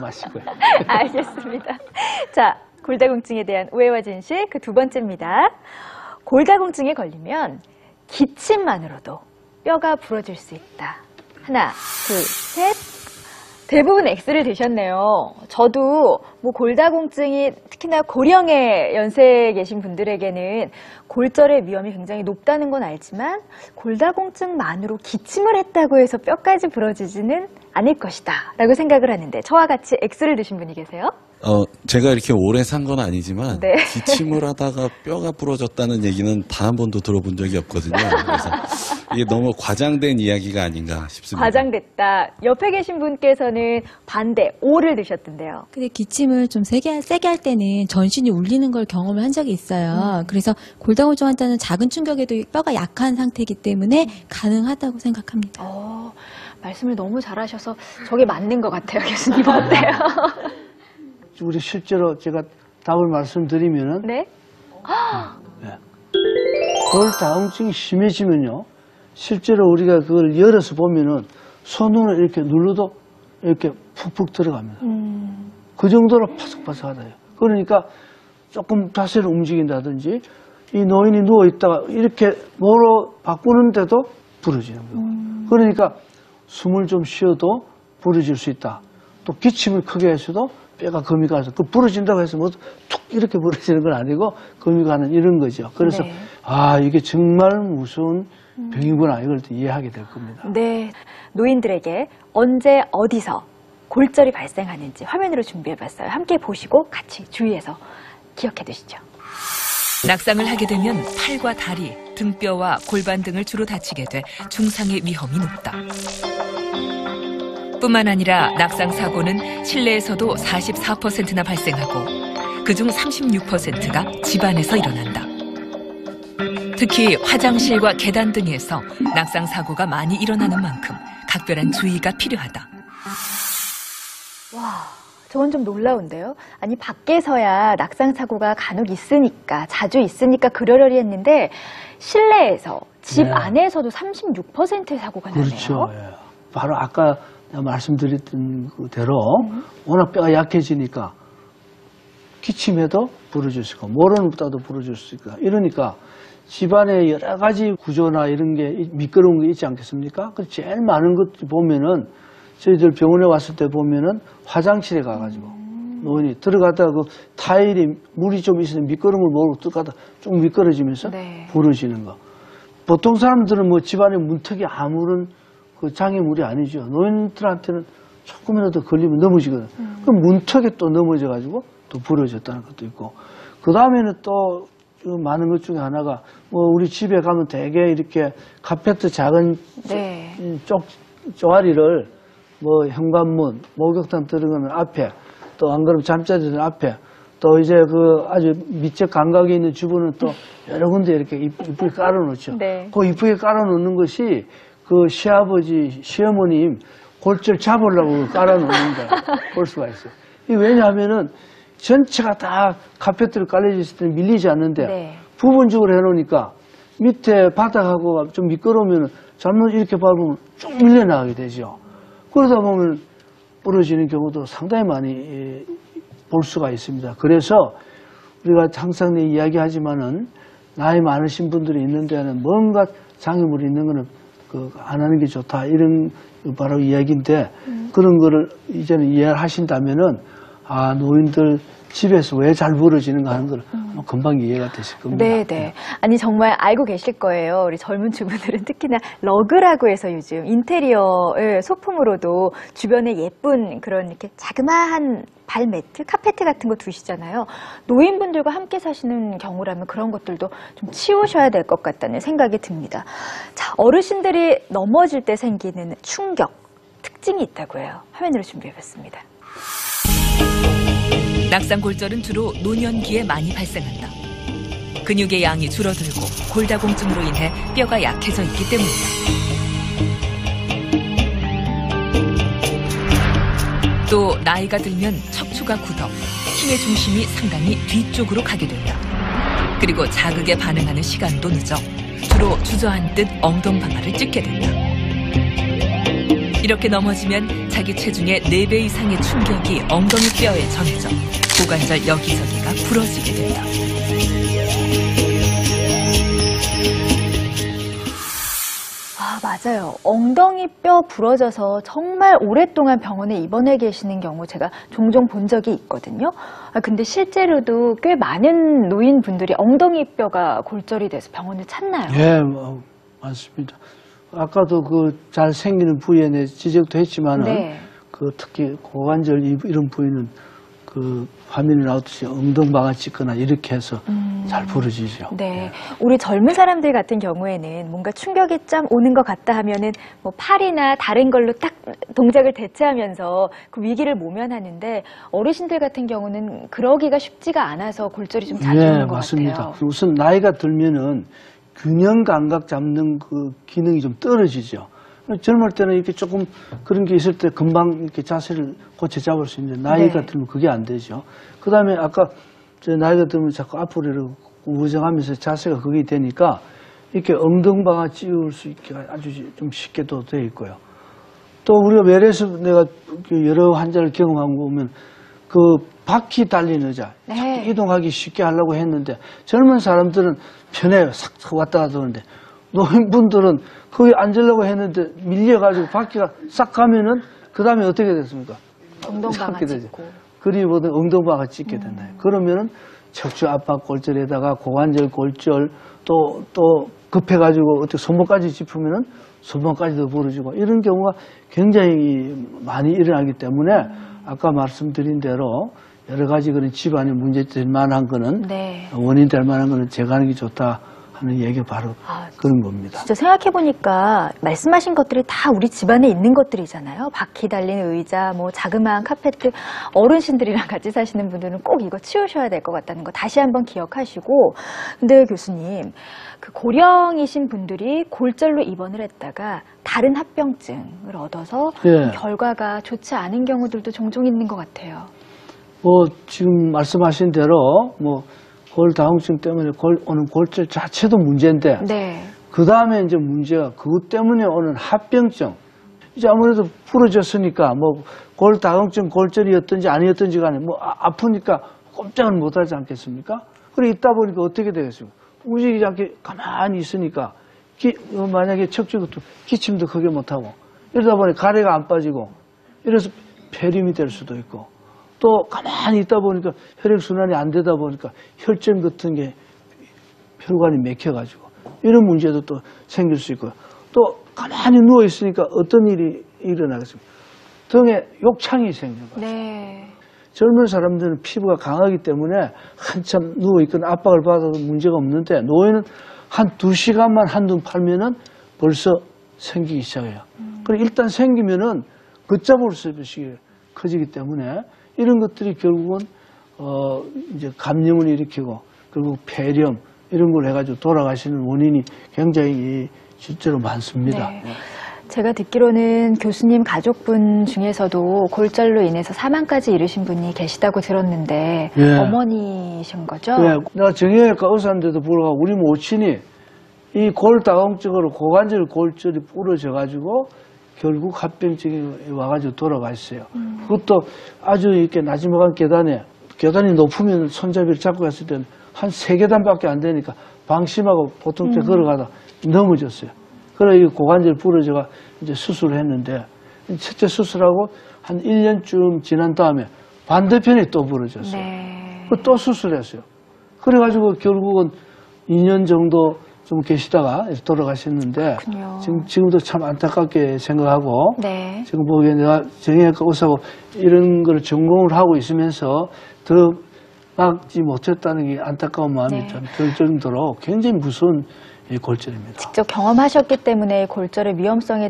마시고요. 알겠습니다. 자, 골다공증에 대한 오해와 진실 그 두 번째입니다. 골다공증에 걸리면 기침만으로도 뼈가 부러질 수 있다. 하나, 둘, 셋. 대부분 X를 드셨네요. 저도 뭐 골다공증이 특히나 고령의 연세에 계신 분들에게는 골절의 위험이 굉장히 높다는 건 알지만 골다공증만으로 기침을 했다고 해서 뼈까지 부러지지는 않을 것이다 라고 생각을 하는데 저와 같이 X를 드신 분이 계세요? 제가 이렇게 오래 산 건 아니지만 네. 기침을 하다가 뼈가 부러졌다는 얘기는 단 한 번도 들어본 적이 없거든요. 그래서 이게 너무 과장된 이야기가 아닌가 싶습니다. 과장됐다. 옆에 계신 분께서는 반대, O를 드셨던데요. 근데 기침을 좀 세게 할 때는 전신이 울리는 걸 경험을 한 적이 있어요. 그래서 골다공증 환자는 작은 충격에도 뼈가 약한 상태이기 때문에 가능하다고 생각합니다. 말씀을 너무 잘하셔서 저게 맞는 것 같아요. 교수님 어때요? 우리 실제로 제가 답을 말씀드리면은 네? 골다공증이 심해지면요, 실제로 우리가 그걸 열어서 보면은 손으로 이렇게 눌러도 이렇게 푹푹 들어갑니다. 그 정도로 바삭바삭하다요. 그러니까 조금 자세를 움직인다든지 이 노인이 누워 있다가 이렇게 뭐로 바꾸는데도 부러지는 거예요. 그러니까 숨을 좀 쉬어도 부러질 수 있다. 또 기침을 크게 해서도 뼈가 금이 가서 그 부러진다고 해서 뭐 툭 이렇게 부러지는 건 아니고 금이 가는 이런 거죠. 그래서 네. 이게 정말 무서운 병이구나 이걸 또 이해하게 될 겁니다. 네. 노인들에게 언제 어디서 골절이 발생하는지 화면으로 준비해봤어요. 함께 보시고 같이 주의해서 기억해 두시죠. 낙상을 하게 되면 팔과 다리, 등뼈와 골반 등을 주로 다치게 돼 중상의 위험이 높다. 뿐만 아니라 낙상 사고는 실내에서도 44%나 발생하고 그중 36%가 집안에서 일어난다. 특히 화장실과 계단 등에서 낙상 사고가 많이 일어나는 만큼 각별한 주의가 필요하다. 와, 저건 좀 놀라운데요. 아니 밖에서야 낙상 사고가 간혹 있으니까 자주 있으니까 그러려니 했는데 실내에서 집 네. 안에서도 36%의 사고가 나네요. 그렇죠. 예. 바로 아까 내가 말씀드렸던 그대로 워낙 뼈가 약해지니까 기침해도 부러질 수 있고 모르는 것보다도 부러질 수 있고 이러니까 집안에 여러 가지 구조나 이런 게 미끄러운 게 있지 않겠습니까? 그 제일 많은 것 보면은 저희들 병원에 왔을 때 보면은 화장실에 가가지고 노인이 들어가다가 그 타일이 물이 좀 있으면 미끄러움을 모르고 들어가다 좀 미끄러지면서 네. 부러지는 거. 보통 사람들은 뭐 집안에 문턱이 아무런 그 장애물이 아니죠. 노인들한테는 조금이라도 걸리면 넘어지거든. 그럼 문턱에 또 넘어져가지고 또 부러졌다는 것도 있고. 그 다음에는 또 많은 것 중에 하나가 뭐 우리 집에 가면 되게 이렇게 카페트 작은 네. 쪼아리를 뭐 현관문, 목욕탕 들어가는 앞에 또 안 그러면 잠자리들 앞에 또 이제 그 아주 밑에 감각에 있는 주부는 또 여러 군데 이렇게 이쁘게 깔아놓죠. 네. 그 이쁘게 깔아놓는 것이 그 시아버지, 시어머님 골절 잡으려고 깔아놓는 거 볼 수가 있어요. 이게 왜냐하면은 전체가 다 카페트로 깔려져 있을 때는 밀리지 않는데 네. 부분적으로 해놓으니까 밑에 바닥하고 좀 미끄러우면 잘못 이렇게 밟으면 쭉 밀려나가게 되죠. 그러다 보면 부러지는 경우도 상당히 많이 볼 수가 있습니다. 그래서 우리가 항상 이야기하지만은 나이 많으신 분들이 있는 데는 뭔가 장애물이 있는 거는 안 하는 게 좋다. 이런 바로 이야기인데 그런 거를 이제는 이해를 하신다면은 노인들 집에서 왜 잘 부러지는가 하는 걸 금방 이해가 되실 겁니다. 네네. 아니 정말 알고 계실 거예요. 우리 젊은 주부들은 특히나 러그라고 해서 요즘 인테리어의 소품으로도 주변에 예쁜 그런 이렇게 자그마한 발매트, 카페트 같은 거 두시잖아요. 노인분들과 함께 사시는 경우라면 그런 것들도 좀 치우셔야 될 것 같다는 생각이 듭니다. 자, 어르신들이 넘어질 때 생기는 충격, 특징이 있다고 해요. 화면으로 준비해봤습니다. 낙상골절은 주로 노년기에 많이 발생한다. 근육의 양이 줄어들고 골다공증으로 인해 뼈가 약해져 있기 때문이다. 또 나이가 들면 척추가 굳어 힘의 중심이 상당히 뒤쪽으로 가게 된다. 그리고 자극에 반응하는 시간도 늦어 주로 주저앉듯 엉덩방아를 찍게 된다. 이렇게 넘어지면 자기 체중의 4배 이상의 충격이 엉덩이 뼈에 전해져 고관절 여기저기가 부러지게 된다. 아, 맞아요. 엉덩이 뼈 부러져서 정말 오랫동안 병원에 입원해 계시는 경우 제가 종종 본 적이 있거든요. 근데 실제로도 꽤 많은 노인분들이 엉덩이 뼈가 골절이 돼서 병원을 찾나요? 예, 맞습니다. 아까도 그 잘 생기는 부위에 대해 지적도 했지만은 네. 그 특히 고관절 이런 부위는 그 화면에 나오듯이 엉덩방아 찢거나 이렇게 해서 잘 부러지죠. 네. 우리 젊은 사람들 같은 경우에는 뭔가 충격이 좀 오는 것 같다 하면은 뭐 팔이나 다른 걸로 딱 동작을 대체하면서 그 위기를 모면하는데 어르신들 같은 경우는 그러기가 쉽지가 않아서 골절이 좀 자주 오는 것 맞습니다. 같아요. 우선 나이가 들면은 균형 감각 잡는 그 기능이 좀 떨어지죠. 젊을 때는 이렇게 조금 그런 게 있을 때 금방 이렇게 자세를 고쳐 잡을 수 있는데 나이가 네. 들면 그게 안 되죠. 그 다음에 아까 저 나이가 들면 자꾸 앞으로 이렇게 우정하면서 자세가 그게 되니까 이렇게 엉덩방아 찌울 수 있게 아주 좀 쉽게도 되어 있고요. 또 우리가 외래에서 내가 여러 환자를 경험한 거 보면 그 바퀴 달린 의자 네. 자꾸 이동하기 쉽게 하려고 했는데 젊은 사람들은 편해요. 싹 왔다 갔다 하는데 노인분들은 거기 앉으려고 했는데 밀려가지고 바퀴가 싹 가면은 그 다음에 어떻게 됐습니까? 엉덩방아 잡게 되죠. 찢고. 그리보다 엉덩방아 찢게 된다. 그러면은 척추 압박 골절에다가 고관절 골절 또 급해가지고 어떻게 손목까지 짚으면은 손목까지도 부러지고 이런 경우가 굉장히 많이 일어나기 때문에 아까 말씀드린 대로 여러 가지 그런 집안에 문제될 만한 거는 네. 원인 될 만한 거는 제거하는 게 좋다 하는 얘기가 바로 그런 겁니다. 진짜 생각해보니까 말씀하신 것들이 다 우리 집안에 있는 것들이잖아요. 바퀴 달린 의자, 뭐 자그마한 카페트, 어르신들이랑 같이 사시는 분들은 꼭 이거 치우셔야 될 것 같다는 거 다시 한번 기억하시고. 근데 교수님, 그 고령이신 분들이 골절로 입원을 했다가 다른 합병증을 얻어서 예. 결과가 좋지 않은 경우들도 종종 있는 것 같아요. 지금 말씀하신 대로 골다공증 때문에 오는 골절 자체도 문제인데 네. 그 다음에 이제 문제가 그것 때문에 오는 합병증. 이제 아무래도 부러졌으니까 골다공증 골절이었든지 아니었든지 간에 아프니까 꼼짝을 못 하지 않겠습니까? 그래 있다 보니까 어떻게 되겠습니까? 움직이지 않게 가만히 있으니까 만약에 척추부터 기침도 크게 못하고 이러다 보니 가래가 안 빠지고 이래서 폐렴이 될 수도 있고 또 가만히 있다 보니까 혈액순환이 안 되다 보니까 혈전 같은 게 혈관이 막혀가지고 이런 문제도 또 생길 수 있고요. 또 가만히 누워있으니까 어떤 일이 일어나겠습니까? 등에 욕창이 생겨요. 네. 젊은 사람들은 피부가 강하기 때문에 한참 누워있거나 압박을 받아도 문제가 없는데 노인은 한 2시간만 한눈 팔면은 벌써 생기기 시작해요. 그리고 일단 생기면은 걷잡을 수 없이 커지기 때문에 이런 것들이 결국은 이제 감염을 일으키고 그리고 폐렴 이런 걸 해가지고 돌아가시는 원인이 굉장히 실제로 많습니다. 네. 제가 듣기로는 교수님 가족분 중에서도 골절로 인해서 사망까지 이르신 분이 계시다고 들었는데 예. 어머니신 거죠? 네, 내가 정형외과 의사인데도 불구하고 우리 모친이 이 골다공증으로 고관절 골절이 부러져가지고 결국 합병증이 와가지고 돌아가셨어요. 그것도 아주 이렇게 나지막한 계단이 높으면 손잡이를 잡고 갔을 때는 한 3계단밖에 안 되니까 방심하고 보통 때 걸어가다 넘어졌어요. 그래 이 고관절 부러져가 이제 수술을 했는데 첫째 수술하고 한 1년쯤 지난 다음에 반대편이 또 부러졌어요. 네. 또 수술했어요. 그래가지고 결국은 2년 정도 좀 계시다가 돌아가셨는데 그렇군요. 지금도 참 안타깝게 생각하고 네. 지금 보기엔 내가 정형외과 의사고 이런 걸 전공을 하고 있으면서 더 막지 못했다는 게 안타까운 마음이 네. 좀 들 정도로 굉장히 무서운 이 골절입니다. 직접 경험하셨기 때문에 골절의 위험성에